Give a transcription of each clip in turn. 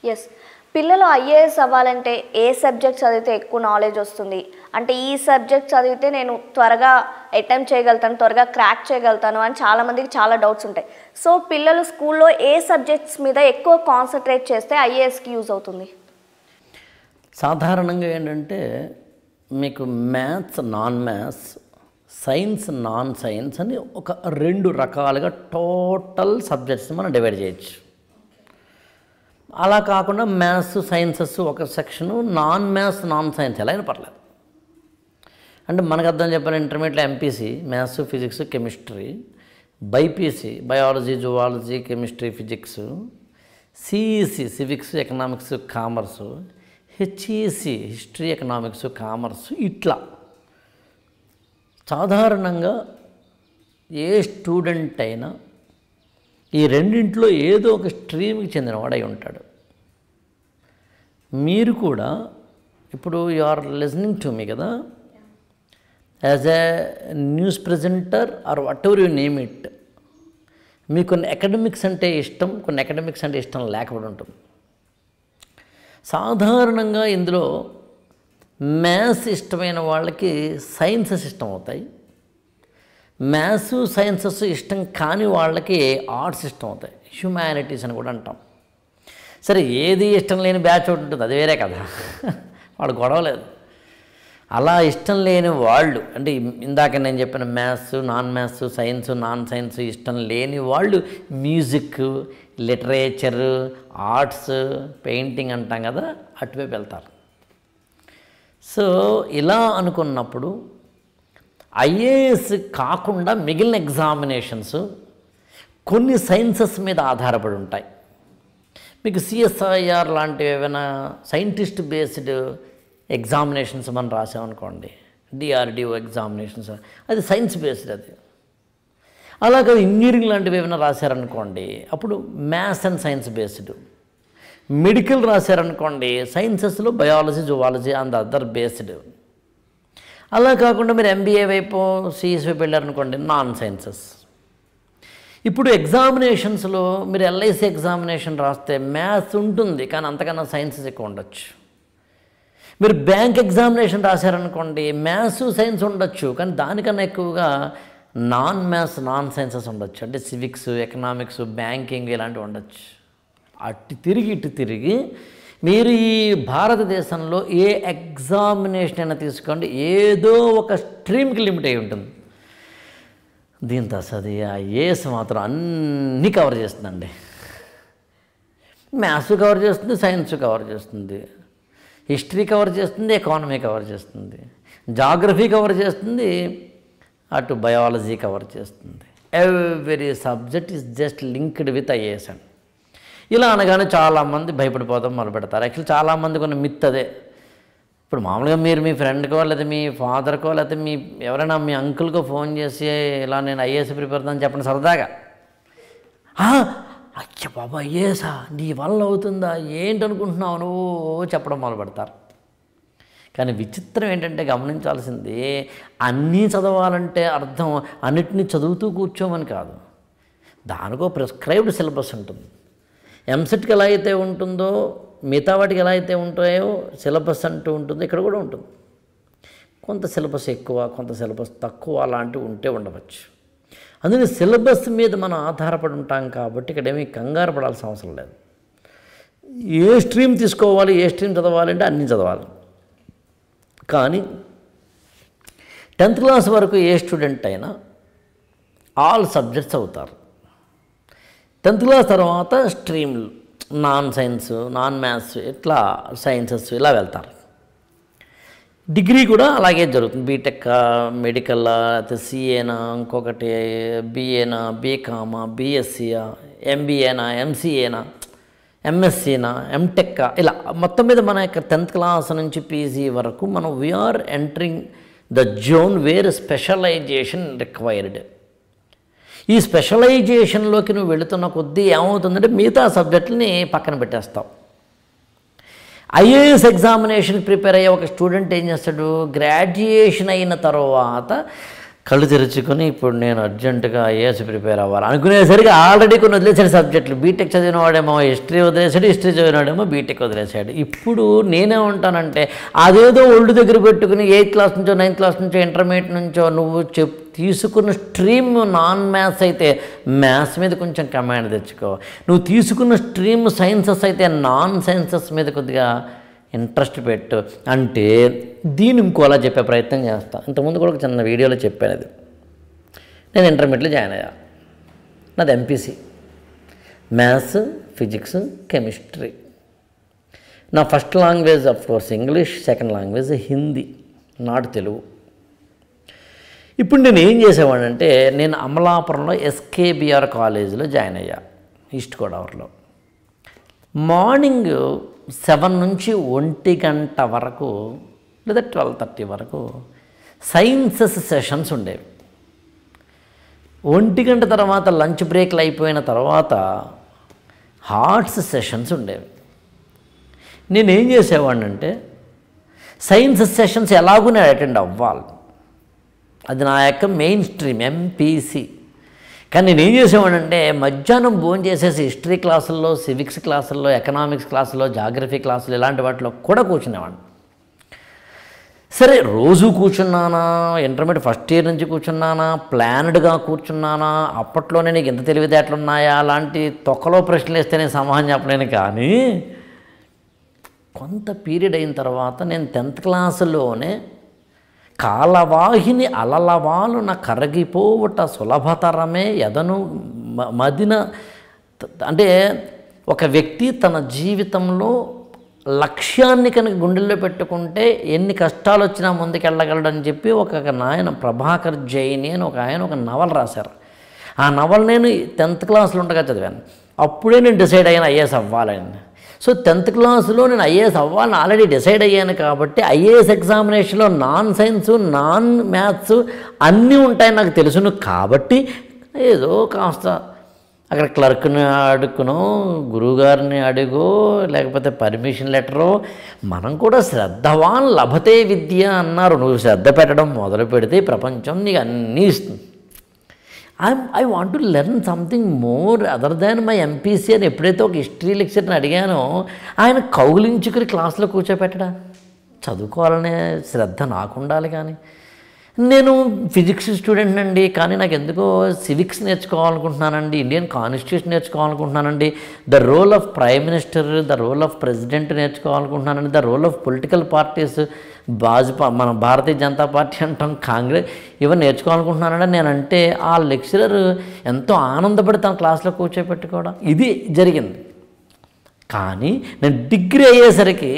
Yes. పిల్లలు IAS అవ్వాలంటే ఏ subject చదివితే ఎక్కువ నాలెడ్జ్ వస్తుంది? అంటే ఈ సబ్జెక్ట్ చదివితే నేను త్వరగా అటెంప్ట్ చేయగలుగుతాను, త్వరగా క్రాక్ చేయగలుగుతాను అని చాలామందికి చాలా డౌట్స్ ఉంటాయి. సో పిల్లలు స్కూల్లో ఏ సబ్జెక్ట్స్ మీద ఎక్కువ కాన్సన్ట్రేట్ చేస్తే ఐఏఎస్కి యూజ్ అవుతుంది? సాధారణంగా ఏంటంటే మీకు maths, non maths, science, non science అని ఒక 2 రకాలుగా టోటల్ సబ్జెక్ట్స్ని మనం డివైడ్ చేయొచ్చు. అలా కాకుండా మ్యాథ్స్, సైన్సెస్ ఒక section, non maths, non science ఎలా అయినా పర్లేదు. అంటే మనకు అర్థం చెప్పాలి, ఇంటర్మీడియట్లో MPC maths, physics, chemistry, BiPC biology, zoology, chemistry, physics, CEC civics, economics, commerce, HEC history, economics, commerce. ఇట్లా సాధారణంగా ఏ స్టూడెంట్ అయినా ఈ రెండింటిలో ఏదో ఒక స్ట్రీమ్కి చెందినవాడై ఉంటాడు. మీరు కూడా ఇప్పుడు you are listening to me కదా, as a news presenter or whatever you name it, మీకు కొన్ని అకాడమిక్స్ అంటే ఇష్టం, కొన్ని అకాడమిక్స్ అంటే ఇష్టం లేకపోవడం ఉంటుంది. సాధారణంగా ఇందులో మ్యాథ్స్ ఇష్టమైన వాళ్ళకి సైన్సెస్ ఇష్టం అవుతాయి, మ్యాథ్స్, సైన్సెస్ ఇష్టం కాని వాళ్ళకి ఆర్ట్స్ ఇష్టం అవుతాయి, హ్యుమానిటీస్ అని కూడా అంటాం. సరే, ఏది ఇష్టం లేని బ్యాచ్ ఒకటి ఉంటుంది, అది వేరే కదా, వాడు గొడవలేదు. అలా ఇష్టం లేని వాళ్ళు అంటే ఇందాక నేను చెప్పిన maths, non maths, science, non science ఇష్టం లేని వాళ్ళు మ్యూజిక్, లిటరేచర్, ఆర్ట్స్, పెయింటింగ్ అంటాం కదా, అటువైపు వెళ్తారు. సో ఇలా అనుకున్నప్పుడు ఐఏఎస్ కాకుండా మిగిలిన ఎగ్జామినేషన్స్ కొన్ని సైన్సెస్ మీద ఆధారపడి ఉంటాయి. మీకు సిఎస్ఐఆర్ లాంటివి ఏమైనా సైంటిస్ట్ బేస్డ్ ఎగ్జామినేషన్స్ మనం రాసామనుకోండి, డిఆర్డిఓ ఎగ్జామినేషన్స్, అది సైన్స్ బేస్డ్. అది అలాగే ఇంజనీరింగ్ లాంటివి ఏమైనా రాశారనుకోండి, అప్పుడు maths and science based. Medical రాశారనుకోండి, సైన్సెస్లో biology, zoology and other based. అలా కాకుండా మీరు ఎంబీఏ వైపు, సిఎస్ వైపు వెళ్ళారనుకోండి, నాన్ సైన్సెస్. ఇప్పుడు ఎగ్జామినేషన్స్లో మీరు ఎల్ఐసి ఎగ్జామినేషన్ రాస్తే మ్యాథ్స్ ఉంటుంది, కానీ అంతకన్నా సైన్సెస్ ఎక్కువ ఉండొచ్చు. మీరు బ్యాంక్ ఎగ్జామినేషన్ రాశారనుకోండి, మ్యాథ్స్, సైన్స్ ఉండొచ్చు, కానీ దానికన్నా ఎక్కువగా నాన్ మ్యాథ్స్, నాన్ సైన్సెస్ ఉండొచ్చు. అంటే సివిక్స్, ఎకనామిక్స్, బ్యాంకింగ్ ఇలాంటివి ఉండొచ్చు. అటు తిరిగి ఇటు తిరిగి మీరు ఈ భారతదేశంలో ఏ ఎగ్జామినేషన్ అయినా తీసుకోండి, ఏదో ఒక స్ట్రీమ్కి లిమిట్ అయి ఉంటుంది. దీంతో అది ఐఏఎస్ మాత్రం అన్నీ కవర్ చేస్తుందండి. మ్యాథ్స్ కవర్ చేస్తుంది, సైన్స్ కవర్ చేస్తుంది, హిస్టరీ కవర్ చేస్తుంది, ఎకానమీ కవర్ చేస్తుంది, జాగ్రఫీ కవర్ చేస్తుంది, అటు బయాలజీ కవర్ చేస్తుంది. Every subject is just linked with IAS అండి. ఇలా అనగానే చాలామంది భయపడిపోతాం మొదలు పెడతారు. యాక్చువల్లీ చాలామంది కొన్ని మిత్ అదే. ఇప్పుడు మామూలుగా మీరు మీ ఫ్రెండ్కో లేదా మీ ఫాదర్కో లేకపోతే మీ ఎవరైనా మీ అంకుల్కో ఫోన్ చేసి ఇలా నేను ఐఏఎస్ ప్రిపేర్ అవుతాను చెప్పండి సరదాగా, అయ్య బాబా ఐఏఎసా, నీ వల్ల అవుతుందా, ఏంటనుకుంటున్నావు నువ్వు చెప్పడం మొదలు పెడతారు. కానీ విచిత్రం ఏంటంటే గమనించాల్సింది, అన్నీ చదవాలంటే అర్థం అన్నిటినీ చదువుతూ కూర్చోమని కాదు. దానికో ప్రిస్క్రైబ్డ్ సిలబస్ ఉంటుంది. ఎంసెట్కి ఎలా అయితే ఉంటుందో మిగతా వాటికి ఎలా అయితే ఉంటాయో సిలబస్ అంటూ ఉంటుంది, ఇక్కడ కూడా ఉంటుంది. కొంత సిలబస్ ఎక్కువ, కొంత సిలబస్ తక్కువ అలాంటివి ఉంటే ఉండవచ్చు. అందుకని సిలబస్ మీద మనం ఆధారపడి ఉంటాం కాబట్టి ఇక్కడ ఏమీ కంగారు పడాల్సిన అవసరం లేదు. ఏ స్ట్రీమ్ తీసుకోవాలి, ఏ స్ట్రీమ్ చదవాలి అంటే అన్నీ చదవాలి. కానీ 10th క్లాస్ వరకు ఏ స్టూడెంట్ అయినా ఆల్ సబ్జెక్ట్స్ అవుతారు. 10th క్లాస్ తర్వాత స్ట్రీమ్లు నాన్ సైన్స్, నాన్ మ్యాథ్స్, ఇట్లా సైన్సెస్ ఇలా వెళ్తారు. డిగ్రీ కూడా అలాగే జరుగుతుంది. బీటెక్, మెడికల్, అయితే సిఏనా, ఇంకొకటి బిఏనా, బీకామా, బిఎస్సీయా, ఎంబీఏనా, ఎంసీఏనా, ఎంఎస్సీనా, ఎంటెక్, ఇలా మొత్తం మీద మన యొక్క 10th క్లాస్ నుంచి పీజీ వరకు మనం we're entering the zone where specialization required. ఈ స్పెషలైజేషన్లోకి నువ్వు వెళుతున్న కొద్దీ ఏమవుతుందంటే మిగతా సబ్జెక్టులని పక్కన పెట్టేస్తావు. ఐఏఎస్ ఎగ్జామినేషన్ ప్రిపేర్ అయ్యే ఒక స్టూడెంట్ ఏం చేస్తాడు, గ్రాడ్యుయేషన్ అయిన తర్వాత కళ్ళు తెరుచుకొని ఇప్పుడు నేను అర్జెంటుగా ఐఏఎస్ ప్రిపేర్ అవ్వాలి అనుకునేసరికి ఆల్రెడీ కొన్ని వదిలేసాడు సబ్జెక్టులు. బీటెక్ చదివిన వాడేమో హిస్టరీ వదిలేసాడు, హిస్టరీ చదివినవాడేమో బీటెక్ వదిలేసాడు. ఇప్పుడు నేనేమంటానంటే అదేదో ఒళ్ళు దగ్గర పెట్టుకుని 8th క్లాస్ నుంచో 9th క్లాస్ నుంచో ఇంటర్మీడియట్ నుంచో నువ్వు తీసుకున్న స్ట్రీమ్ నాన్ మ్యాథ్స్ అయితే మ్యాథ్స్ మీద కొంచెం కమాండ్ తెచ్చుకో. నువ్వు తీసుకున్న స్ట్రీమ్ సైన్సెస్ అయితే నాన్ సైన్సెస్ మీద కొద్దిగా ఇంట్రెస్ట్ పెట్టు. అంటే దీన్ని ఇంకోలా చెప్పే ప్రయత్నం చేస్తాను. ఇంతకుముందు కూడా ఒక చిన్న వీడియోలో చెప్పాను. అది నేను ఇంటర్మీడియట్లో జాయిన్ అయ్యా. నాది ఎంపీసీ, మ్యాథ్స్, ఫిజిక్స్, కెమిస్ట్రీ. నా first language of course English, second language Hindi, not Telugu. ఇప్పుడు నేను ఏం చేసేవాడంటే నేను అమలాపురంలో ఎస్కేబిఆర్ కాలేజీలో జాయిన్ అయ్యా, ఈస్ట్ గోదావరిలో. మార్నింగ్ 7 నుంచి 1 గంట వరకు లేదా 12:30 వరకు సైన్సెస్ సెషన్స్ ఉండేవి. 1 గంట తర్వాత లంచ్ బ్రేక్లు అయిపోయిన తర్వాత ఆర్ట్స్ సెషన్స్ ఉండేవి. నేనేం చేసేవాడిని అంటే సైన్సెస్ సెషన్స్ ఎలాగూ నేను అటెండ్ అవ్వాలి, అది నా యొక్క మెయిన్ స్ట్రీమ్ ఎంపీసీ. కానీ నేనేం చేసేవాడంటే మధ్యాహ్నం భోజనం చేసేసి హిస్టరీ క్లాసుల్లో, సివిక్స్ క్లాసుల్లో, ఎకనామిక్స్ క్లాసుల్లో, జాగ్రఫీ క్లాసులు ఇలాంటి వాటిలో కూడా కూర్చునేవాడిని. సరే రోజు కూర్చున్నానా, ఇంటర్మీడియట్ ఫస్ట్ ఇయర్ నుంచి కూర్చున్నానా, ప్లాన్డ్గా కూర్చున్నానా, అప్పట్లోనే నీకు ఎంత తెలివితేటలు ఉన్నాయా అలాంటి తొక్కలో ప్రశ్నలు వేస్తే నేను సమాధానం చెప్పలేను. కానీ కొంత పీరియడ్ అయిన తర్వాత నేను 10th క్లాసులోనే కాలవాహిని అలలవాలున కరగిపోవుట సులభతరమే ఎదను మదిన. అంటే ఒక వ్యక్తి తన జీవితంలో లక్ష్యాన్ని కనుక గుండెల్లో పెట్టుకుంటే ఎన్ని కష్టాలు వచ్చినా ముందుకెళ్ళగలడని చెప్పి ఒక నాయన ప్రభాకర్ జైని అని ఒక నవల రాశారు. ఆ నవల నేను 10th క్లాస్లో ఉండగా చదివాను. అప్పుడే నేను డిసైడ్ అయ్యాను ఐఏఎస్ అవ్వాలని. సో 10th క్లాస్లో నేను ఐఏఎస్ అవ్వాలని ఆల్రెడీ డిసైడ్ అయ్యాను కాబట్టి ఐఏఎస్ ఎగ్జామినేషన్లో నాన్ సైన్స్, నాన్ మ్యాథ్స్ అన్నీ ఉంటాయని నాకు తెలుసును. కాబట్టి ఏదో కాస్త అక్కడ క్లర్క్ని అడుగునో, గురువుగారిని అడుగో, లేకపోతే పర్మిషన్ లెటరో, మనం కూడా శ్రద్ధవాన్ లభతే విద్య అన్నారు. నువ్వు శ్రద్ధ పెట్టడం మొదలు పెడితే ప్రపంచం నీకు అన్నీ ఇస్తుంది. I want to learn something more other than my MPC అని ఎప్పుడైతే ఒక హిస్టరీ లెక్చర్ని అడిగానో ఆయన కౌగిలించుకుని క్లాస్లో కూర్చోపెట్టడా. చదువుకోవాలనే శ్రద్ధ నాకు ఉండాలి. కానీ నేను ఫిజిక్స్ స్టూడెంట్ అండి, కానీ నాకు ఎందుకో సివిక్స్ నేర్చుకోవాలనుకుంటున్నానండి, ఇండియన్ కాన్స్టిట్యూషన్ నేర్చుకోవాలనుకుంటున్నానండి, the role of prime minister, the role of president నేర్చుకోవాలనుకుంటున్నానండి, the role of political parties, Bhajapa మన భారతీయ జనతా పార్టీ అంటాం, కాంగ్రెస్, ఇవన్నీ నేర్చుకోవాలనుకుంటున్నానండి. నేనంటే ఆ లెక్చరర్ ఎంతో ఆనందపడి తన క్లాస్లో కూర్చోపెట్టుకోవడం ఇది జరిగింది. కానీ నేను డిగ్రీ అయ్యేసరికి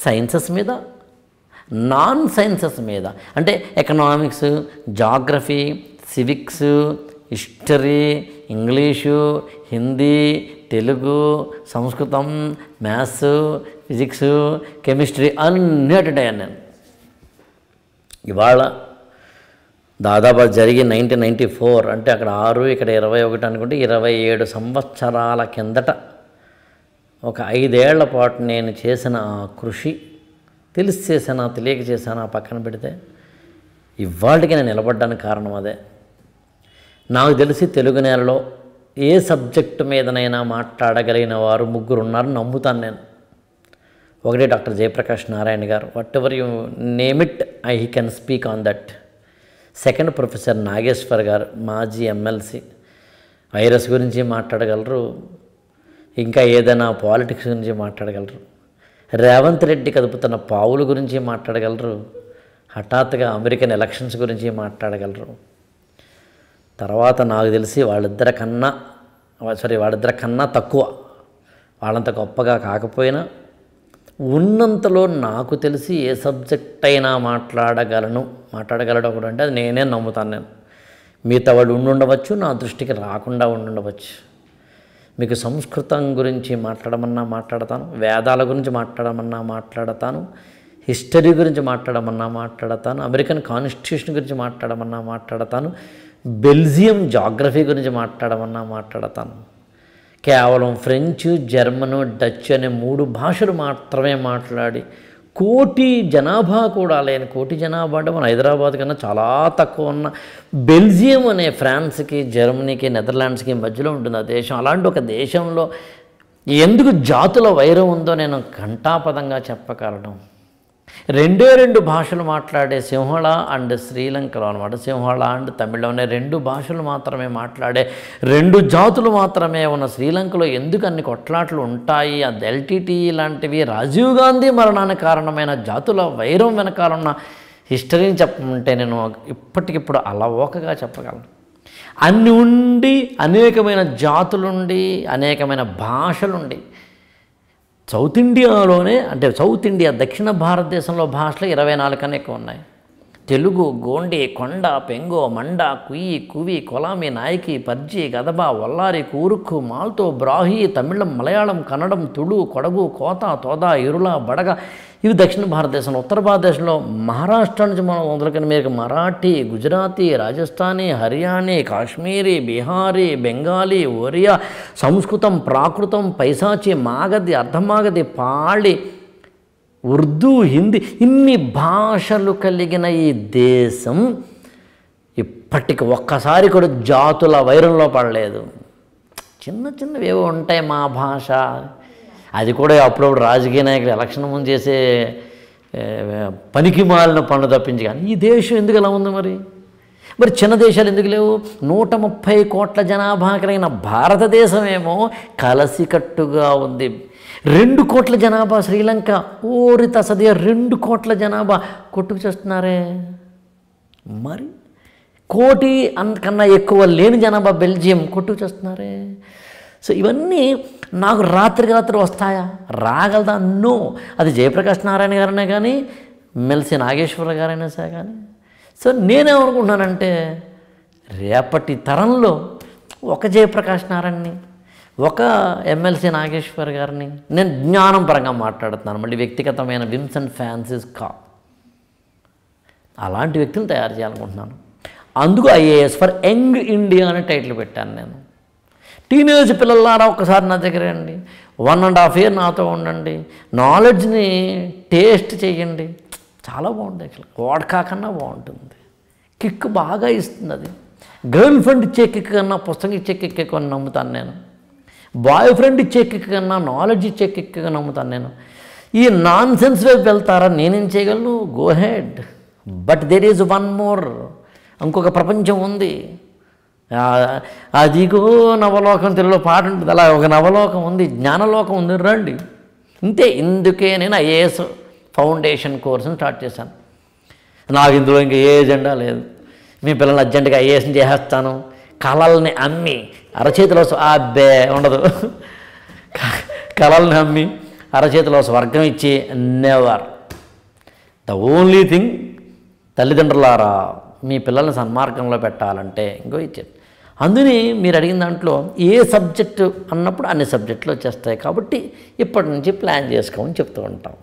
సైన్సెస్ మీద, నాన్ సైన్సెస్ మీద అంటే economics, geography, civics, history, English, Hindi, Telugu, సంస్కృతం, మ్యాథ్స్, ఫిజిక్స్, కెమిస్ట్రీ అన్నీ అటెండ్ అయ్యాను నేను. ఇవాళ దాదాపు జరిగి 1994 అంటే అక్కడ 6 ఇక్కడ 21 అనుకుంటే 27 సంవత్సరాల కిందట ఒక 5 ఏళ్ల పాటు నేను చేసిన కృషి, తెలిసి చేశానా తెలియక చేశానా పక్కన పెడితే ఇవాళకి నేను నిలబడ్డానికి కారణం అదే. నాకు తెలిసి తెలుగు నేలలో ఏ సబ్జెక్టు మీదనైనా మాట్లాడగలిగిన వారు 3 ఉన్నారని నమ్ముతాను నేను. ఒకటి doctor Jayaprakash Narayana garu, whatever you name it he can speak on that. Second professor Nageshwar garu, మాజీ ఎమ్మెల్సీ, వైరస్ గురించి మాట్లాడగలరు, ఇంకా ఏదైనా పాలిటిక్స్ గురించి మాట్లాడగలరు. రేవంత్ రెడ్డి కదుపుతున్న పావుల గురించి మాట్లాడగలరు, హఠాత్తుగా అమెరికన్ ఎలక్షన్స్ గురించి మాట్లాడగలరు. తర్వాత నాకు తెలిసి వాళ్ళిద్దరి కన్నా తక్కువ, వాళ్ళంత గొప్పగా కాకపోయినా ఉన్నంతలో నాకు తెలిసి ఏ సబ్జెక్ట్ అయినా మాట్లాడగలడు ఒకడు అంటే అది నేనే నమ్ముతాను. నేను మిగతా వాడు ఉండుండవచ్చు, నా దృష్టికి రాకుండా ఉండుండవచ్చు. మీకు సంస్కృతం గురించి మాట్లాడమన్నా మాట్లాడతాను, వేదాల గురించి మాట్లాడమన్నా మాట్లాడతాను, హిస్టరీ గురించి మాట్లాడమన్నా మాట్లాడతాను, అమెరికన్ కాన్స్టిట్యూషన్ గురించి మాట్లాడమన్నా మాట్లాడతాను, బెల్జియం జాగ్రఫీ గురించి మాట్లాడమన్నా మాట్లాడతాను. కేవలం ఫ్రెంచ్, జర్మను, డచ్ అనే 3 భాషలు మాత్రమే మాట్లాడి కోటి జనాభా కూడా లేని, కోటి జనాభా అంటే మన హైదరాబాద్ కన్నా చాలా తక్కువ ఉన్న బెల్జియం అనే ఫ్రాన్స్కి, జర్మనీకి, నెదర్లాండ్స్కి మధ్యలో ఉంటుంది ఆ దేశం. అలాంటి ఒక దేశంలో ఎందుకు జాతుల వైరం ఉందో నేను ఘంటాపదంగా చెప్పగలను. రెండు భాషలు మాట్లాడే సింహళ అండ్ శ్రీలంకలో అనమాట, సింహళ అండ్ తమిళం అనే 2 భాషలు మాత్రమే మాట్లాడే 2 జాతులు మాత్రమే ఉన్న శ్రీలంకలో ఎందుకు అన్ని కొట్లాట్లు ఉంటాయి? అది ఎల్టీటీ లాంటివి రాజీవ్ గాంధీ మరణానికి కారణమైన జాతుల వైరం వెనకాలన్న హిస్టరీని చెప్పమంటే నేను ఇప్పటికిప్పుడు అలవోకగా చెప్పగలను. అన్ని ఉండి అనేకమైన జాతులుండి అనేకమైన భాషలుండి సౌత్ ఇండియాలోనే, అంటే సౌత్ ఇండియా దక్షిణ భారతదేశంలో భాషలు 24 కన్నా ఎక్కువ ఉన్నాయి. తెలుగు, గోండి, కొండ, పెంగో, మండ, కుయి, కువి, కొలామి, నాయకి, పర్జి, గదబ, వల్లారి, కూరుక్కు, మాల్తో, బ్రాహి, తమిళం, మలయాళం, కన్నడం, తుళు, కొడగు, కోత, తోద, ఇరుల, బడగ, ఇవి దక్షిణ భారతదేశంలో. ఉత్తర భారతదేశంలో మహారాష్ట్ర నుంచి మనం మొదలుకొని మీరు మరాఠీ, గుజరాతీ, రాజస్థానీ, హర్యానీ, కాశ్మీరీ, బీహారీ, బెంగాలీ, ఒరియా, సంస్కృతం, ప్రాకృతం, పైశాచి, మాగధి, అర్ధమాగధి, పాళి, ఉర్దూ, హిందీ, ఇన్ని భాషలు కలిగిన ఈ దేశం ఇప్పటికి ఒక్కసారి కూడా జాతుల వైరంలో పడలేదు. చిన్నవి ఏవో ఉంటాయి మా భాష, అది కూడా అప్పుడప్పుడు రాజకీయ నాయకులు ఎలక్షన్ ముందు చేసే పనికి మాలిన పనులు తప్పించి. కానీ ఈ దేశం ఎందుకు ఎలా ఉంది మరి చిన్న దేశాలు ఎందుకు లేవు? 130 కోట్ల జనాభా కలిగిన భారతదేశం ఏమో కలసికట్టుగా ఉంది. 2 కోట్ల జనాభా శ్రీలంక, ఓరి తసదియ 2 కోట్ల జనాభా కొట్టుకు చేస్తున్నారే. మరి 1 కోటి అంతకన్నా ఎక్కువ లేని జనాభా బెల్జియం కొట్టుకు చేస్తున్నారే. సో ఇవన్నీ నాకు రాత్రికి రాత్రి వస్తాయా? రాగలదా? నో. అది జయప్రకాష్ నారాయణ గారైనా కానీ, మెల్సి నాగేశ్వర గారైనా సరే కానీ. సో నేనేమనుకుంటున్నానంటే రేపటి తరంలో ఒక జయప్రకాష్ నారాయణని, ఒక ఎమ్మెల్సీ నాగేశ్వర్ గారిని, నేను జ్ఞానం పరంగా మాట్లాడుతున్నాను, మళ్ళీ వ్యక్తిగతమైన విన్సెంట్ ఫ్రాన్సిస్ కా, అలాంటి వ్యక్తులు తయారు చేయాలనుకుంటున్నాను. అందుకు ఐఏఎస్ ఫర్ యంగ్ ఇండియా అనే టైటిల్ పెట్టాను నేను. టీనేజ్ పిల్లలారా ఒక్కసారి నా దగ్గర రండి, 1.5 year నాతో ఉండండి, నాలెడ్జ్ని టేస్ట్ చేయండి. చాలా బాగుంటుంది. యాక్చువల్గా వాడ్కా కన్నా బాగుంటుంది, కిక్ బాగా ఇస్తుంది. అది గర్ల్ ఫ్రెండ్ ఇచ్చే కిక్ కన్నా పుస్తకం ఇచ్చే కిక్ ఎక్కువ నమ్ముతాను నేను. బాయ్ ఫ్రెండ్ ఇచ్చే కిక్ కన్నా నాలెడ్జ్ ఇచ్చే కిక్గా నమ్ముతాను నేను. ఈ నాన్ సెన్స్ వైపు వెళ్తారా? నేనేం చేయగలను? Go ahead. But there is one more, ఇంకొక ప్రపంచం ఉంది. అదిగో నవలోకం, తెలుగులో పాట ఉంటుంది, అలా ఒక నవలోకం ఉంది, జ్ఞానలోకం ఉంది, రండి. ఇంతే. ఇందుకే నేను ఐఏఎస్ ఫౌండేషన్ కోర్సును స్టార్ట్ చేశాను. నాకు ఇందులో ఇంకా ఏ ఎజెండా లేదు. మీ పిల్లల్ని అర్జెంటుగా ఐఏఎస్ని చేసేస్తాను, కళల్ని అమ్మి అరచేతిలో అబ్బే ఉండదు. కళల్ని అమ్మి అరచేతిలో స్వర్గం ఇచ్చి నెవర్. ద ఓన్లీ థింగ్, తల్లిదండ్రులారా మీ పిల్లల్ని సన్మార్గంలో పెట్టాలంటే ఇంకో ఇచ్చారు. అందుని మీరు అడిగిన దాంట్లో ఏ సబ్జెక్టు అన్నప్పుడు అన్ని సబ్జెక్టులు వచ్చేస్తాయి. కాబట్టి ఇప్పటి నుంచి ప్లాన్ చేసుకోమని చెప్తూ ఉంటాం.